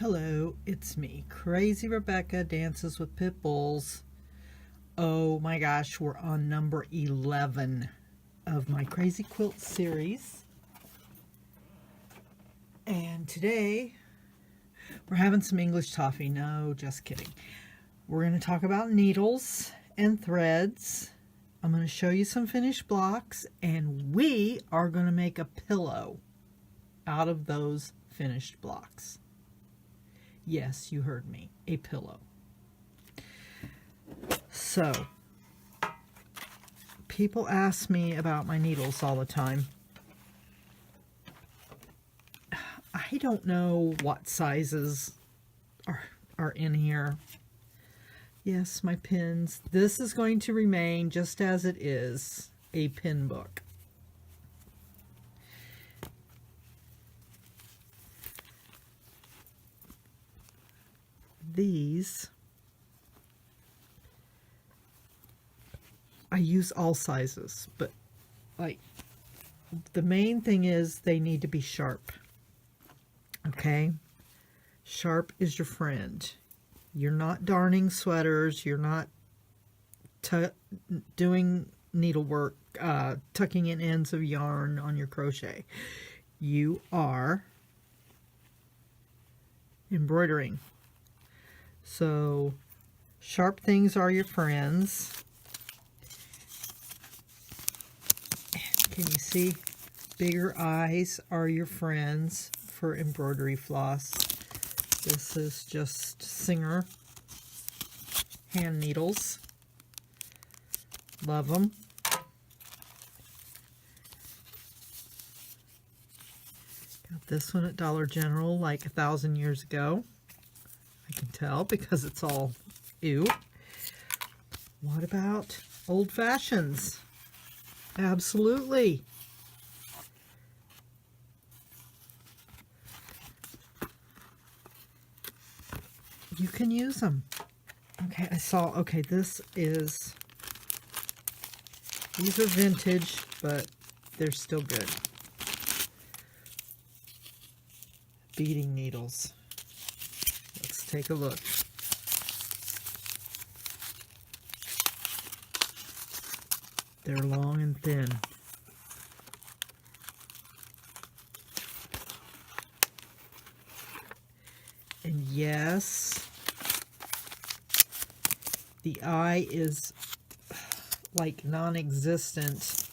Hello, it's me, Crazy Rebecca, Dances with Pitbulls. Oh my gosh, we're on number 11 of my Crazy Quilt series. And today, we're having some English toffee. No, just kidding. We're going to talk about needles and threads. I'm going to show you some finished blocks, and we are going to make a pillow out of those finished blocks. Yes, you heard me, a pillow. So, people ask me about my needles all the time. I don't know what sizes are in here. Yes, my pins. This is going to remain just as it is, a pin book. These, I use all sizes, but like the main thing is they need to be sharp. Okay? Sharp is your friend. You're not darning sweaters, you're not doing needlework, tucking in ends of yarn on your crochet. You are embroidering. So, sharp things are your friends. Can you see? Bigger eyes are your friends for embroidery floss. This is just Singer hand needles. Love them. Got this one at Dollar General like 1,000 years ago. I can tell because it's all ew. What about old fashions? Absolutely. You can use them. Okay, these are vintage, but they're still good. Beading needles. Let's take a look. They're long and thin. And yes, the eye is like non-existent.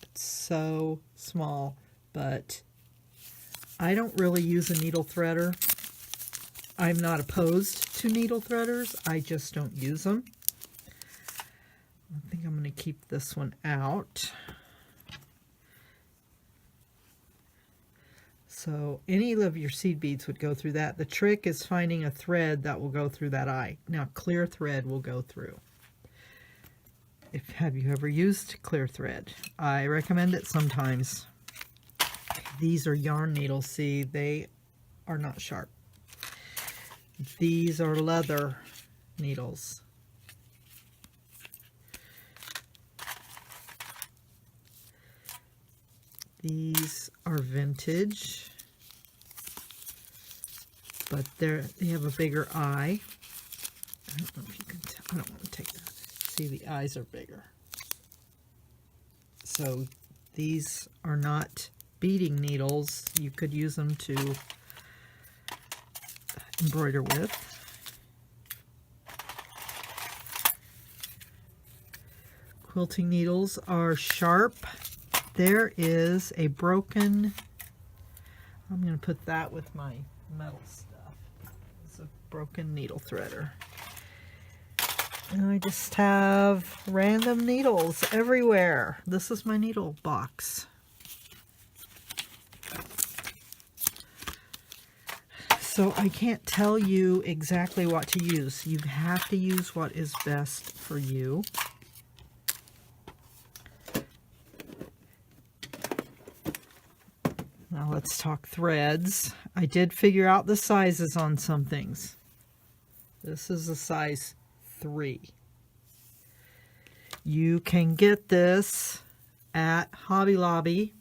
It's so small, but I don't really use a needle threader. I'm not opposed to needle threaders. I just don't use them. I think I'm going to keep this one out. So any of your seed beads would go through that. The trick is finding a thread that will go through that eye. Now, clear thread will go through. Have you ever used clear thread? I recommend it sometimes. These are yarn needles. See, they are not sharp. These are leather needles. These are vintage, but they have a bigger eye. I don't know if you can tell. I don't want to take that. See, the eyes are bigger. So these are not beading needles. You could use them to embroider with. Quilting needles are sharp. There is a broken, I'm going to put that with my metal stuff. It's a broken needle threader. And I just have random needles everywhere. This is my needle box. So I can't tell you exactly what to use. You have to use what is best for you. Now let's talk threads. I did figure out the sizes on some things. This is a size 3. You can get this at Hobby Lobby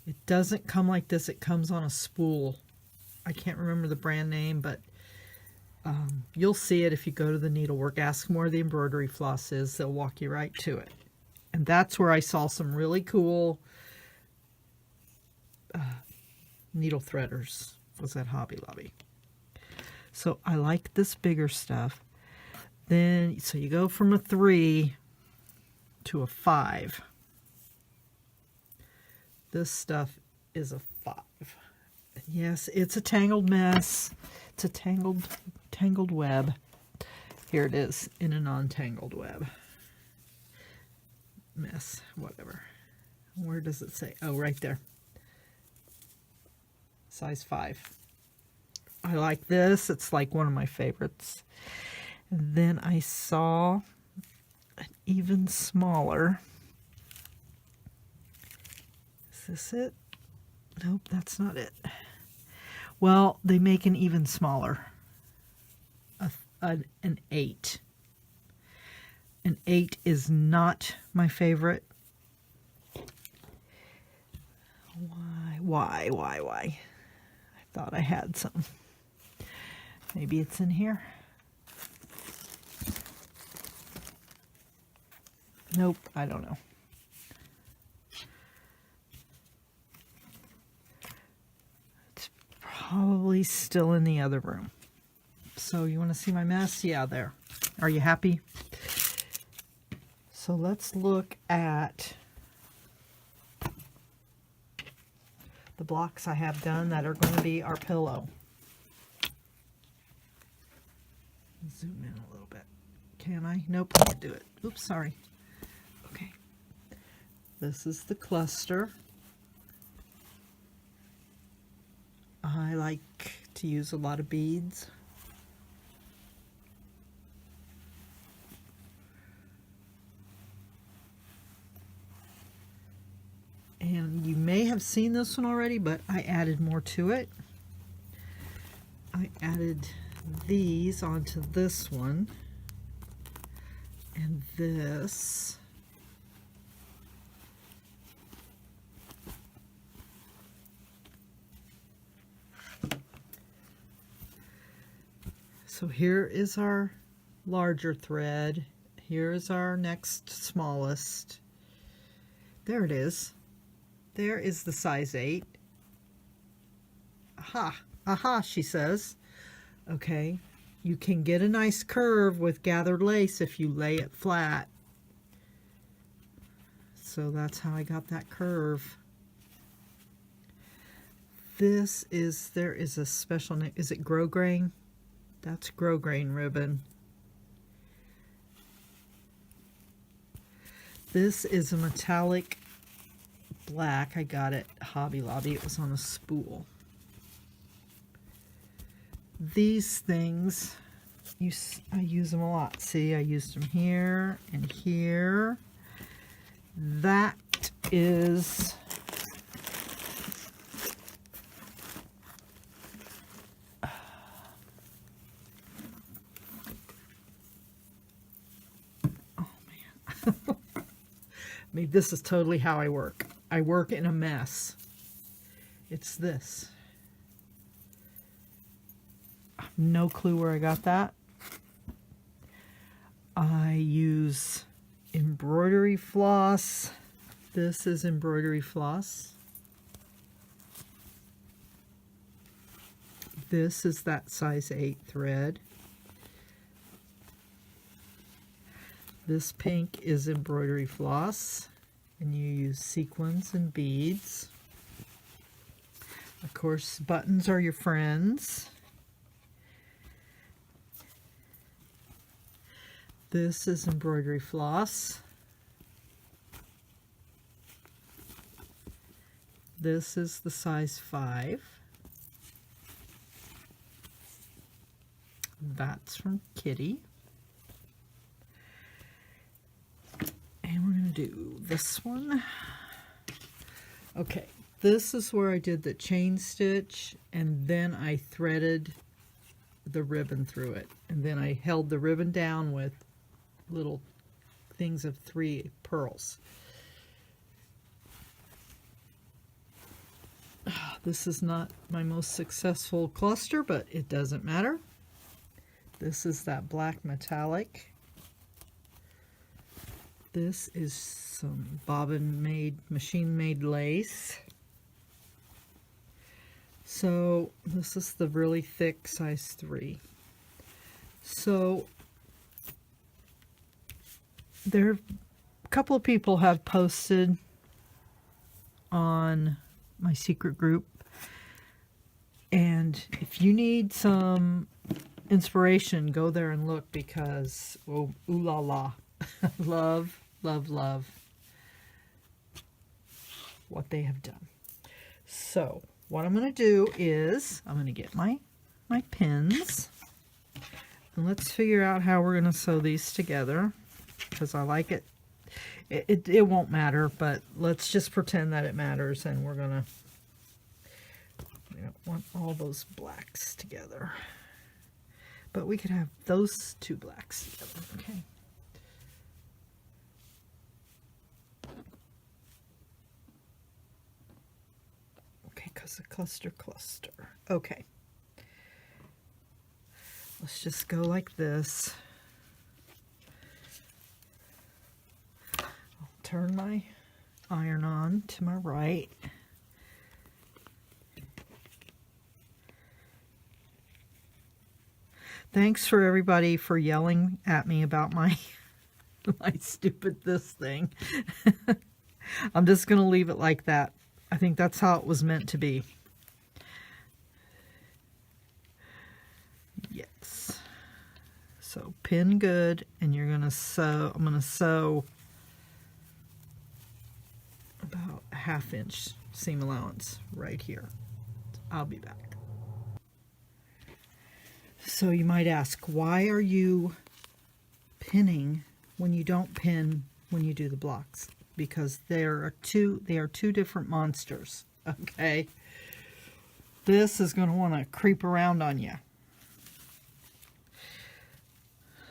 It doesn't come like this. It comes on a spool. I can't remember the brand name, but you'll see it if you go to the needlework. Ask them where the embroidery floss is. They'll walk you right to it. And that's where I saw some really cool needle threaders, was at Hobby Lobby. So I like this bigger stuff. Then, so you go from a 3 to a 5. This stuff is a 5. Yes, it's a tangled mess. It's a tangled web. Here it is in a non-tangled web. Mess, whatever. Where does it say? Oh, right there. Size 5. I like this. It's like one of my favorites. And then I saw an even smaller. Is this it? Nope, that's not it. Well, they make an even smaller. An 8. An 8 is not my favorite. Why? I thought I had some. Maybe it's in here. Nope, I don't know. It's probably still in the other room. So you want to see my mess? Yeah, there. Are you happy? So let's look at the blocks I have done that are going to be our pillow. Zoom in a little bit. Can I? Nope, I can't do it. Oops, sorry. Okay. This is the cluster. I like to use a lot of beads. And you may have seen this one already, but I added more to it. I added these onto this one. And this. So here is our larger thread. Here is our next smallest. There it is. There is the size 8. Aha, aha, she says. Okay, you can get a nice curve with gathered lace if you lay it flat. So that's how I got that curve. This is, there is a special name. Is it grosgrain? That's grosgrain ribbon. This is a metallic black. I got it at Hobby Lobby. It was on a spool. These things, I use them a lot. See, I used them here and here. That is I mean, this is totally how I work. I work in a mess. It's this. No clue where I got that. I use embroidery floss. This is embroidery floss. This is that size 8 thread. This pink is embroidery floss, and you use sequins and beads. Of course, buttons are your friends. This is embroidery floss. This is the size 5. That's from Kitty. And we're going to do this one. Okay, this is where I did the chain stitch, and then I threaded the ribbon through it. And then I held the ribbon down with little things of 3 pearls. This is not my most successful cluster, but it doesn't matter. This is that black metallic. This is some bobbin-made, machine-made lace. So this is the really thick size 3. So there, a couple of people have posted on my secret group, and if you need some inspiration, go there and look, because oh, ooh la la, love, love, love what they have done. So what I'm going to do is I'm going to get my pins, and let's figure out how we're going to sew these together, because I like it. It won't matter, but let's just pretend that it matters, and we're going to, we don't want all those blacks together, but we could have those 2 blacks together. Okay. Okay, because of cluster. Okay. Let's just go like this. I'll turn my iron on to my right. Thanks for everybody for yelling at me about my my stupid this thing. I'm just going to leave it like that. I think that's how it was meant to be. Yes. So pin good, and you're going to sew. I'm going to sew about a 1/2 inch seam allowance right here. I'll be back. So you might ask, why are you pinning when you don't pin when you do the blocks? Because they are two different monsters. Okay, this is going to want to creep around on you.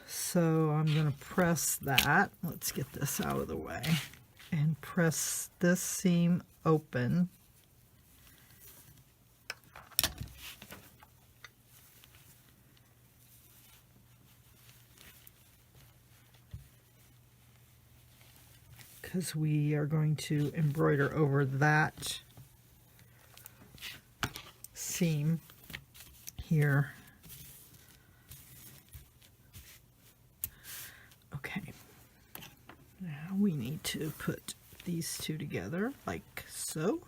So I'm going to press that. Let's get this out of the way and press this seam open. Because we are going to embroider over that seam here. Okay, now we need to put these 2 together like so.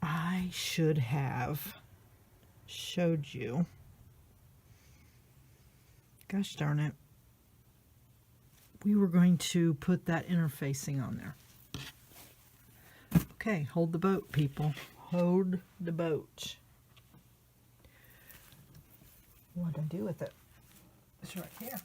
I should have showed you. Gosh darn it. We were going to put that interfacing on there. Okay, hold the boat, people. Hold the boat. What do I do with it? It's right here.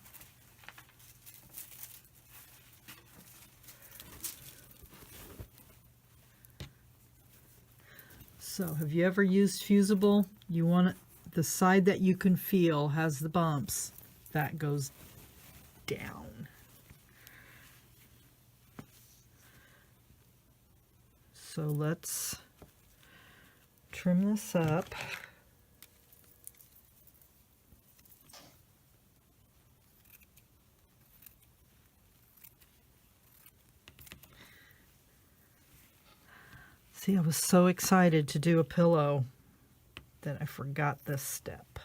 So, have you ever used fusible? You want it, the side that you can feel has the bumps. That goes down. So let's trim this up. See, I was so excited to do a pillow that I forgot this step.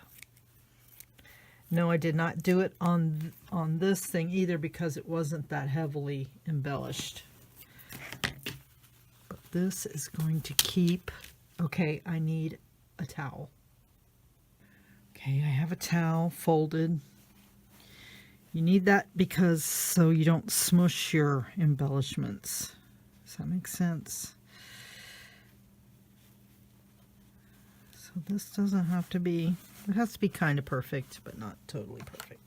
No, I did not do it on this thing either, because it wasn't that heavily embellished. But this is going to keep. Okay, I need a towel. Okay, I have a towel folded. You need that because so you don't smush your embellishments. Does that make sense? So this doesn't have to be, it has to be kind of perfect, but not totally perfect.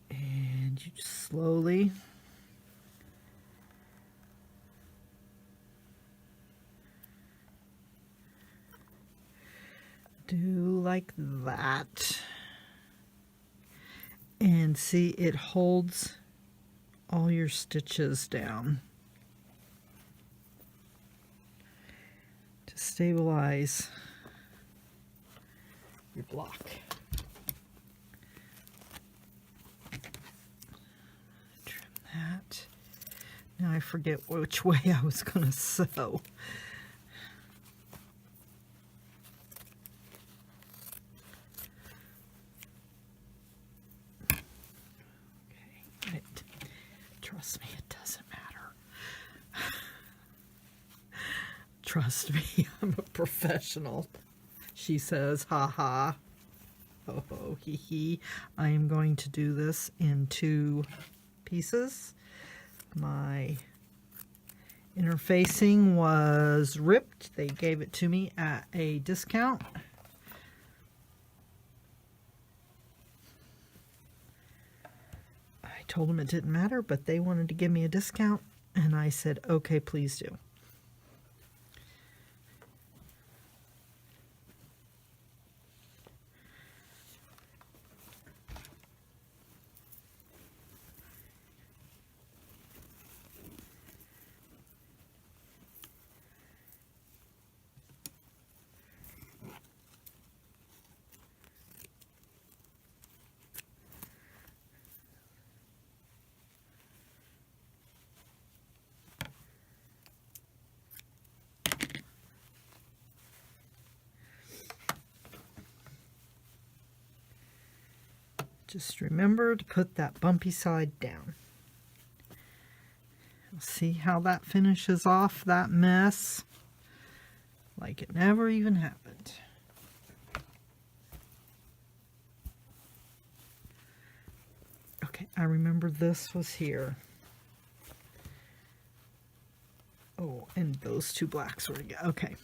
And you just slowly do like that. And see, it holds all your stitches down to stabilize your block. Trim that. Now I forget which way I was going to sew. Trust me, it doesn't matter. Trust me, I'm a professional. She says, ha ha. Ho ho, hee hee. I am going to do this in 2 pieces. My interfacing was ripped. They gave it to me at a discount. I told them it didn't matter, but they wanted to give me a discount, and I said, okay, please do. Just remember to put that bumpy side down. See how that finishes off that mess? Like it never even happened. Okay, I remember this was here. Oh, and those 2 blacks were, okay.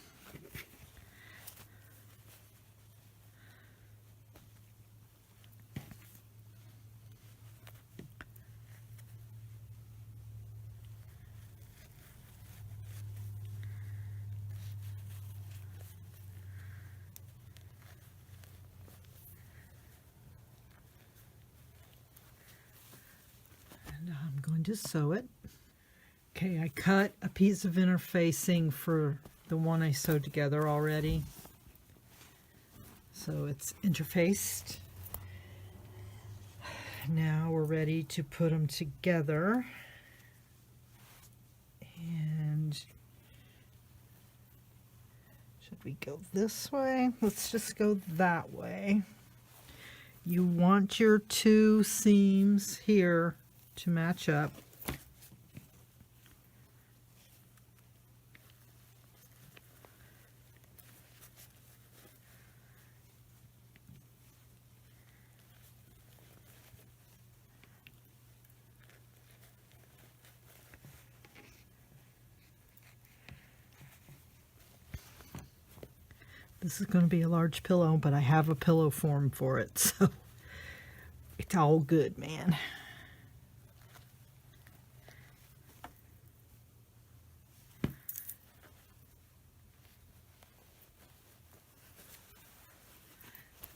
I'm going to sew it. Okay, I cut a piece of interfacing for the one I sewed together already. So it's interfaced. Now we're ready to put them together. And should we go this way? Let's just go that way. You want your 2 seams here to match up. This is going to be a large pillow, but I have a pillow form for it, so it's all good, man.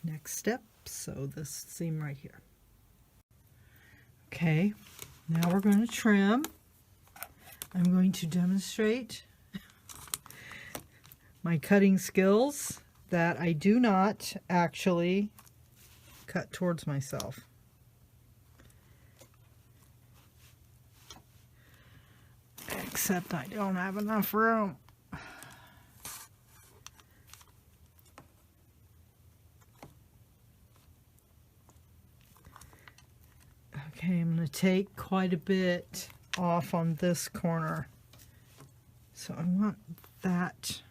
Next step, sew this seam right here. Okay, now we're going to trim. I'm going to demonstrate my cutting skills that I do not actually cut towards myself. Except I don't have enough room. Okay, I'm going to take quite a bit off on this corner. So I want that.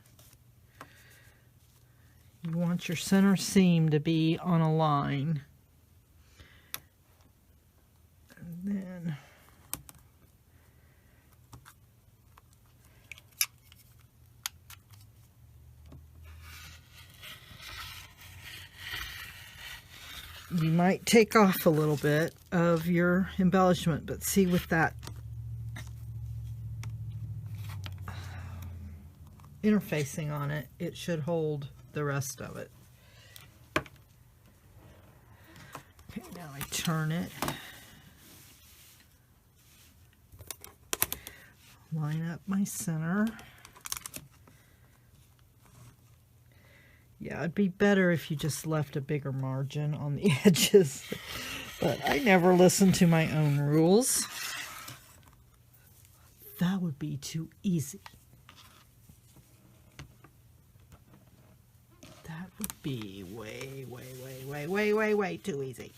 You want your center seam to be on a line. And then you might take off a little bit of your embellishment, but see, with that interfacing on it, it should hold the rest of it. Okay, Now I turn it. Line up my center. Yeah, it'd be better if you just left a bigger margin on the edges, but I never listen to my own rules. That would be too easy. That would be way too easy.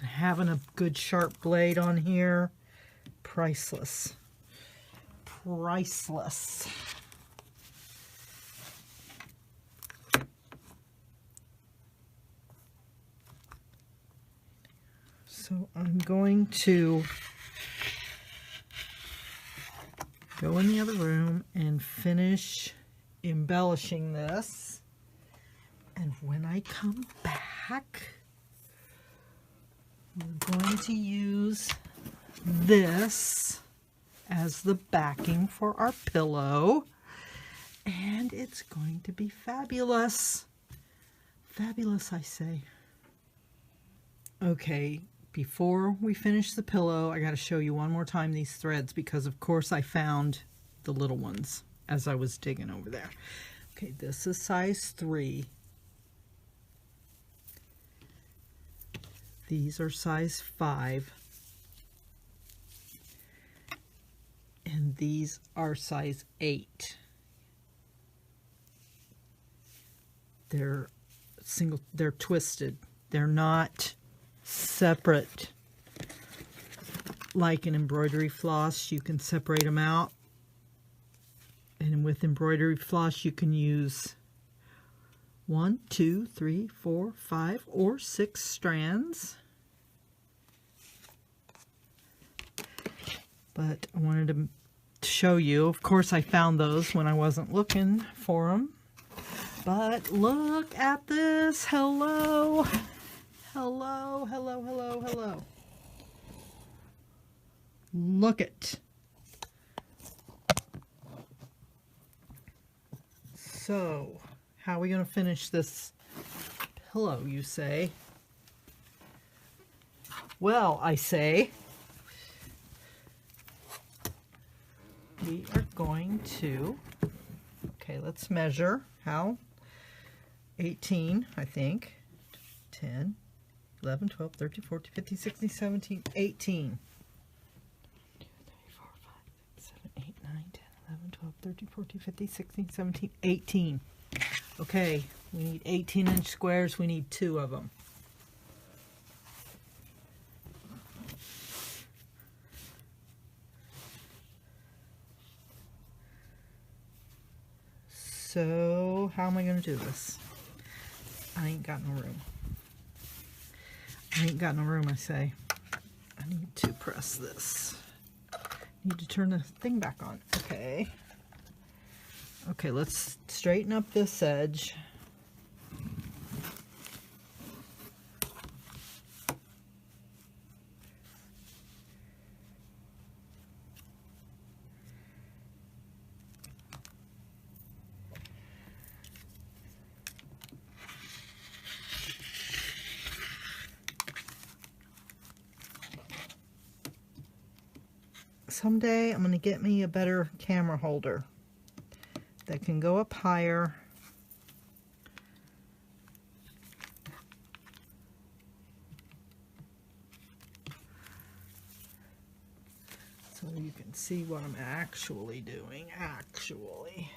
And having a good sharp blade on here, priceless. Priceless. So I'm going to go in the other room and finish embellishing this. And when I come back, we're going to use this as the backing for our pillow. And it's going to be fabulous. Fabulous, I say. Okay. Before we finish the pillow, I got to show you one more time these threads because, of course, I found the little ones as I was digging over there. Okay, this is size 3. These are size 5. And these are size 8. They're twisted. They're not separate like an embroidery floss. You can separate them out, and with embroidery floss you can use 1, 2, 3, 4, 5, or 6 strands. But I wanted to show you. Of course, I found those when I wasn't looking for them. But look at this. Hello. Hello, hello, hello, hello. Look it. So, how are we going to finish this pillow, you say? Well, I say, we are going to, okay, let's measure. How? 18, I think. 10. 11, 12, 13, 14, 15, 16, 17, 18. 2, 3, 4, 5, 6, 7, 8, 9, 10, 11, 12, 13, 14, 15, 16, 17, 18. Okay, we need 18-inch squares. We need 2 of them. So, how am I going to do this? I ain't got no room. I ain't got no room, I say. I need to press this. Need to turn the thing back on. Okay. Okay, let's straighten up this edge. Someday I'm going to get me a better camera holder that can go up higher. So you can see what I'm actually doing, actually.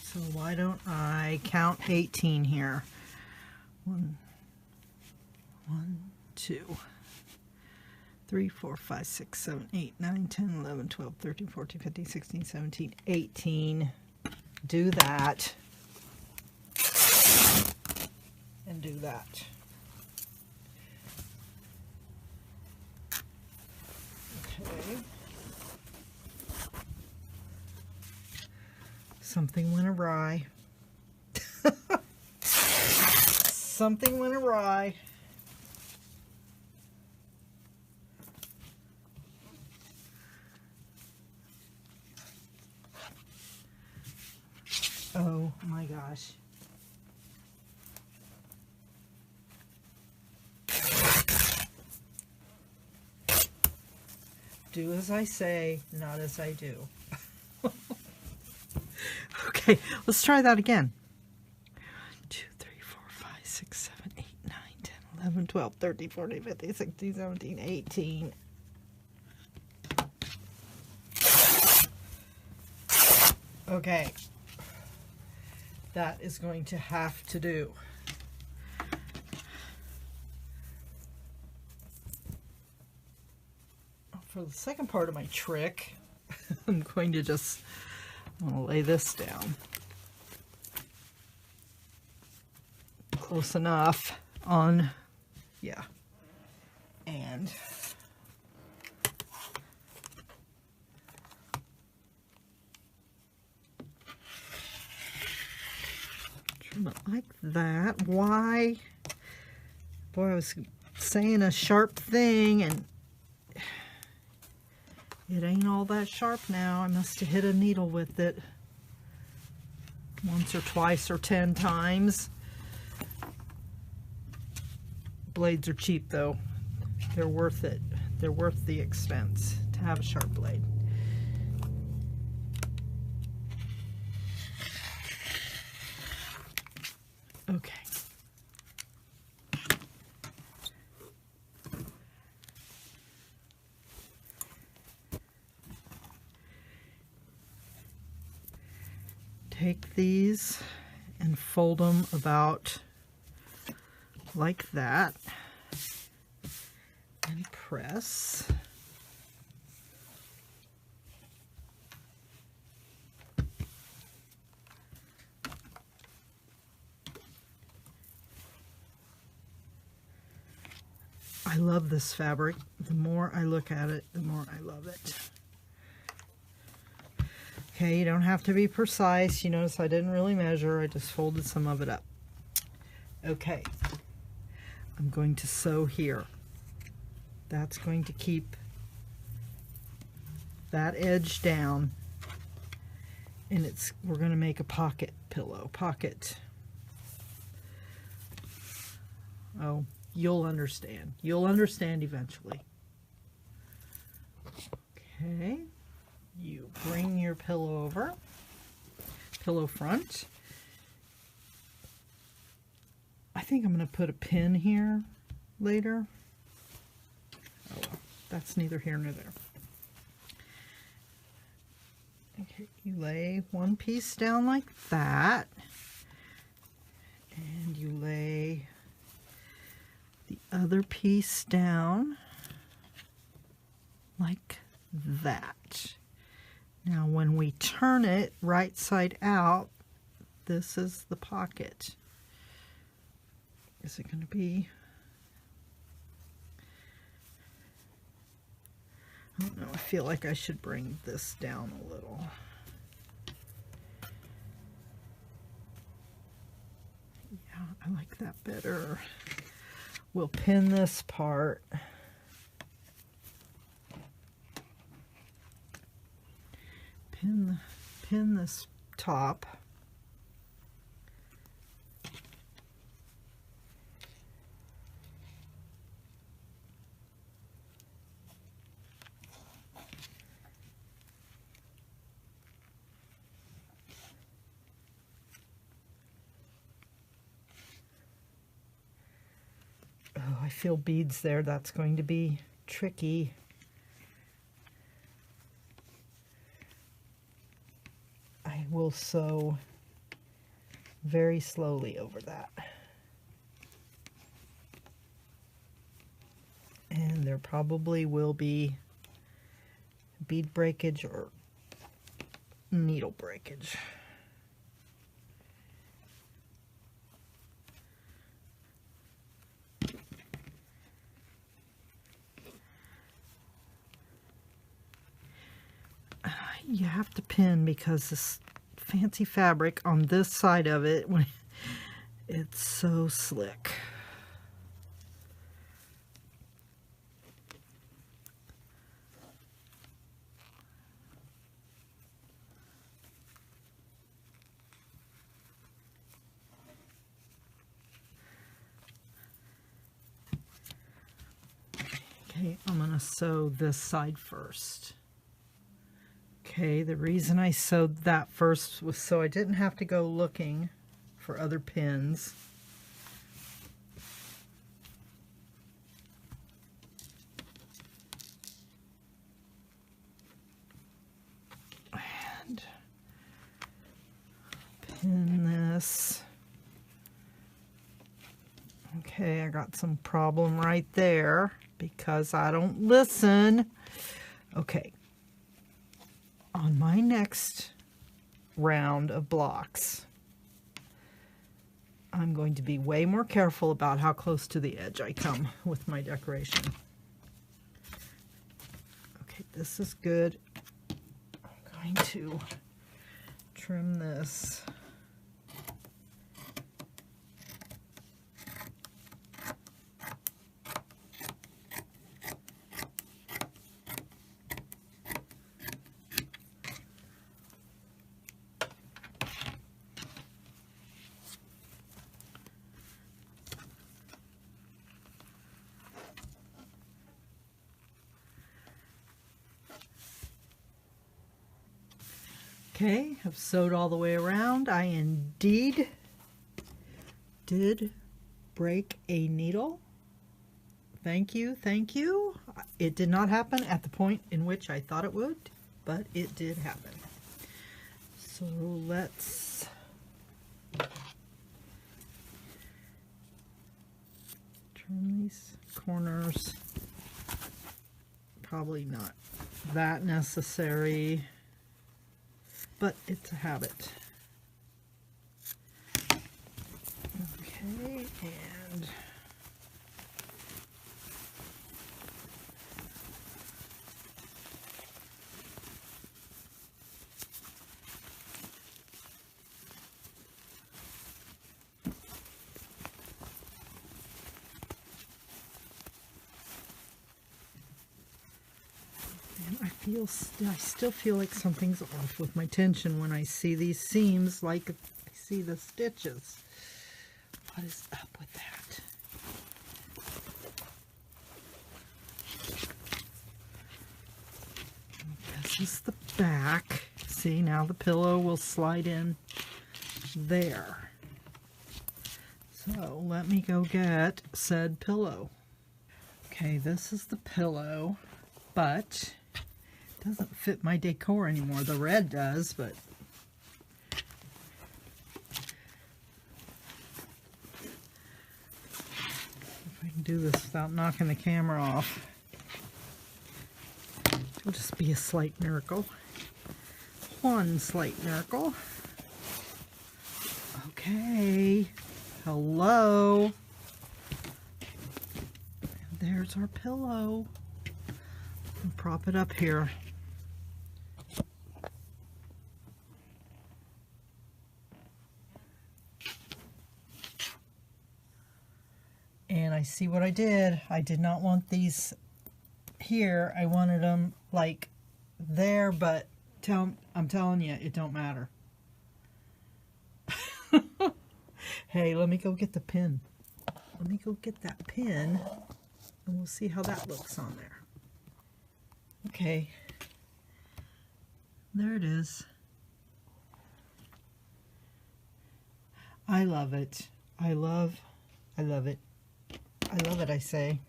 So why don't I count 18 here? 1, 2, 3, 4, 5, 6, 7, 8, 9, 10, 11, 12, 13, 14, 15, 16, 17, 18. Do that. And do that. Okay. Something went awry. something went awry. Oh my gosh. Do as I say, not as I do. Okay, let's try that again. 2, 3, 4, 5, 6, 7, 8, 9, 10, 11, 12, 13, 14, 15, 16, 17, 18. Okay. That is going to have to do. For the second part of my trick, I'm going to lay this down. Close enough on, yeah. And like that. Why? Boy, I was saying a sharp thing and it ain't all that sharp now. I must have hit a needle with it once or twice or 10 times. Blades are cheap though. They're worth it. They're worth the expense to have a sharp blade. Okay. Take these and fold them about like that and press. I love this fabric. The more I look at it, the more I love it. Okay, you don't have to be precise. You notice I didn't really measure. I just folded some of it up. Okay, I'm going to sew here. That's going to keep that edge down. And we're going to make a pocket pillow. Pocket. Oh, you'll understand. You'll understand eventually. Okay. You bring your pillow over, pillow front. I think I'm going to put a pin here later. Oh, well, that's neither here nor there. Okay, you lay one piece down like that, and you lay the other piece down like that. Now when we turn it right side out, this is the pocket. Is it going to be? I don't know, I feel like I should bring this down a little. Yeah, I like that better. We'll pin this part. Pin this top. Oh, I feel beads there. That's going to be tricky. I will sew very slowly over that. And there probably will be bead breakage or needle breakage. You have to pin because this fancy fabric on this side of it, when It's so slick. Okay, I'm going to sew this side first. Okay, the reason I sewed that first was so I didn't have to go looking for other pins. And pin this. Okay, I got some problem right there because I don't listen. Okay, on my next round of blocks, I'm going to be way more careful about how close to the edge I come with my decoration. Okay, this is good. I'm going to trim this. Okay, I've sewed all the way around. I indeed did break a needle. Thank you, thank you. It did not happen at the point in which I thought it would, but it did happen. So let's trim these corners. Probably not that necessary, but it's a habit. Okay, and I still feel like something's off with my tension when I see these seams, like I see the stitches. What is up with that? This is the back. See, now the pillow will slide in there. So let me go get said pillow. Okay, this is the pillow, but doesn't fit my decor anymore. The red does, but if I can do this without knocking the camera off, it'll just be a slight miracle. One slight miracle. Okay. Hello. And there's our pillow. I'll prop it up here. And I see what I did. I did not want these here. I wanted them like there, but I'm telling you, it don't matter. Hey, let me go get the pin. Let me go get that pin, and we'll see how that looks on there. Okay. There it is. I love it. I love it. I love it, I say.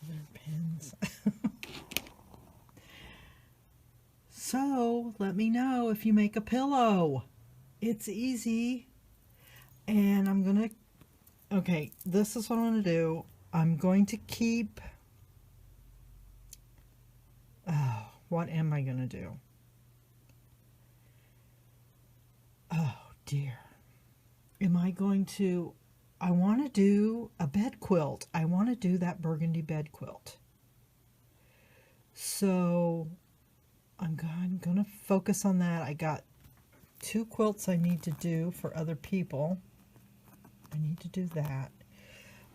Other pins. So, let me know if you make a pillow. It's easy. And I'm going to, okay, this is what I'm going to do. I'm going to keep, what am I going to do? Oh, dear. Am I going to, I want to do a bed quilt. I want to do that burgundy bed quilt. So I'm going to focus on that. I got 2 quilts I need to do for other people. I need to do that.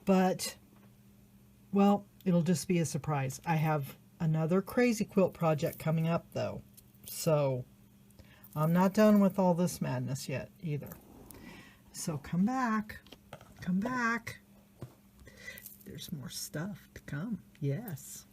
But, well, it'll just be a surprise. I have another Crazy Quilt project coming up, though. So, I'm not done with all this madness yet, either. So, come back. Come back. There's more stuff to come. Yes.